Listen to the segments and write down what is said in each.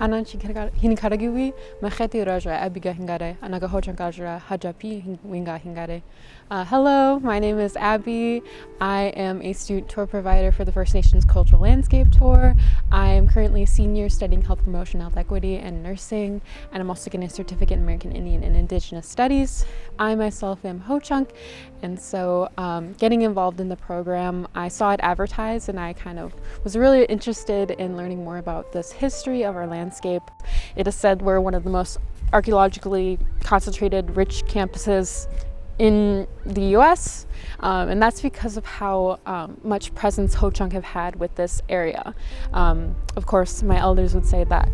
Anan hinikaragiwi, machete raja abiga hingare, anaga hochankajra hajapi winga hingare. Hello, my name is Abby. I am a student tour provider for the First Nations Cultural Landscape Tour. I am currently a senior studying health promotion, health equity, and nursing, and I'm also getting a certificate in American Indian and Indigenous Studies. I myself am Ho-Chunk, and so getting involved in the program, I saw it advertised and I kind of was really interested in learning more about this history of our landscape. It is said we're one of the most archaeologically concentrated, rich campuses in the US, and that's because of how much presence Ho-Chunk have had with this area. Of course, my elders would say that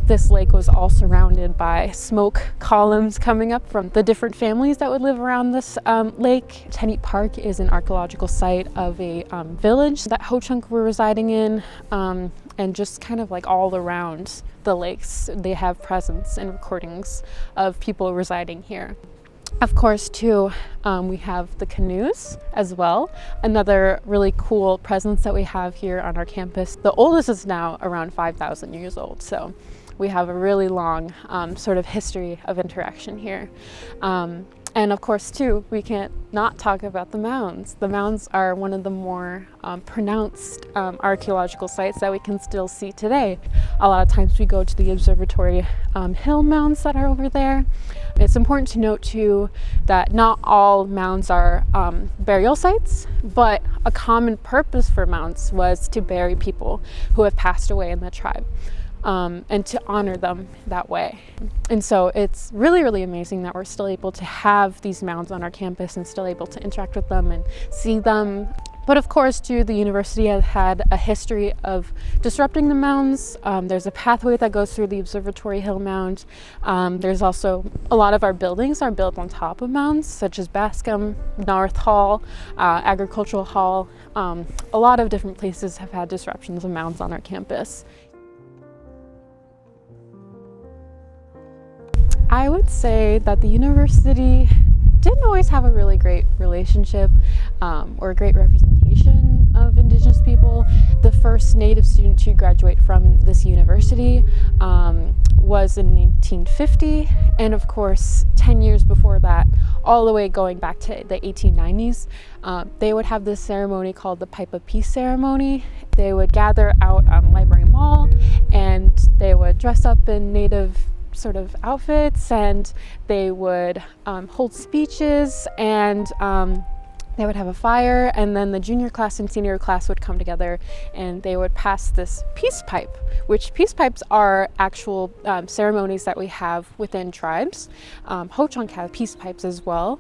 this lake was all surrounded by smoke columns coming up from the different families that would live around this lake. Tenny Park is an archaeological site of a village that Ho-Chunk were residing in, and just kind of like all around the lakes, they have presence and recordings of people residing here. Of course, too, we have the canoes as well. Another really cool presence that we have here on our campus. The oldest is now around 5,000 years old, so we have a really long sort of history of interaction here. And of course, too, we can't not talk about the mounds. The mounds are one of the more pronounced archaeological sites that we can still see today. A lot of times we go to the observatory hill mounds that are over there. It's important to note, too, that not all mounds are burial sites, but a common purpose for mounds was to bury people who have passed away in the tribe. And to honor them that way. And so it's really, really amazing that we're still able to have these mounds on our campus and still able to interact with them and see them. But of course, too, the university has had a history of disrupting the mounds. There's a pathway that goes through the Observatory Hill Mound. There's also a lot of our buildings are built on top of mounds, such as Bascom, North Hall, Agricultural Hall. A lot of different places have had disruptions of mounds on our campus. I would say that the university didn't always have a really great relationship or a great representation of Indigenous people. The first Native student to graduate from this university was in 1950, and of course 10 years before that, all the way going back to the 1890s, they would have this ceremony called the Pipe of Peace ceremony. They would gather out on Library Mall and they would dress up in Native sort of outfits, and they would hold speeches, and they would have a fire, and then the junior class and senior class would come together and they would pass this peace pipe, which peace pipes are actual ceremonies that we have within tribes. Ho-Chunk have peace pipes as well.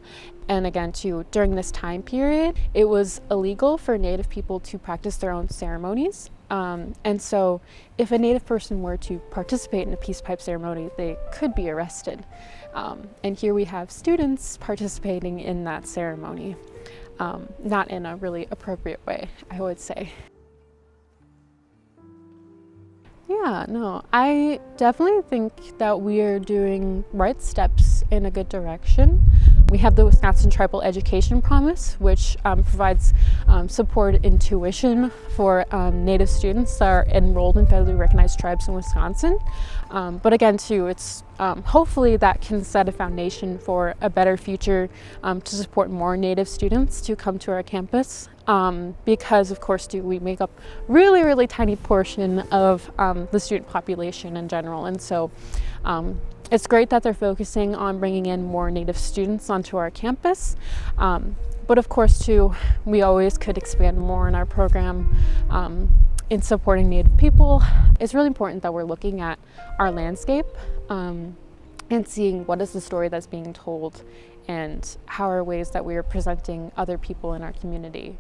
And again, too, during this time period, it was illegal for Native people to practice their own ceremonies. And so if a Native person were to participate in a peace pipe ceremony, they could be arrested. And here we have students participating in that ceremony, not in a really appropriate way, I would say. Yeah, no, I definitely think that we are doing right steps in a good direction. We have the Wisconsin Tribal Education Promise, which provides support in tuition for Native students that are enrolled in federally recognized tribes in Wisconsin. But again, too, it's hopefully that can set a foundation for a better future to support more Native students to come to our campus. Because of course, we make up really, really tiny portion of the student population in general. And so it's great that they're focusing on bringing in more Native students onto our campus. But of course, too, we always could expand more in our program in supporting Native people. It's really important that we're looking at our landscape and seeing what is the story that's being told and how are ways that we are presenting other people in our community.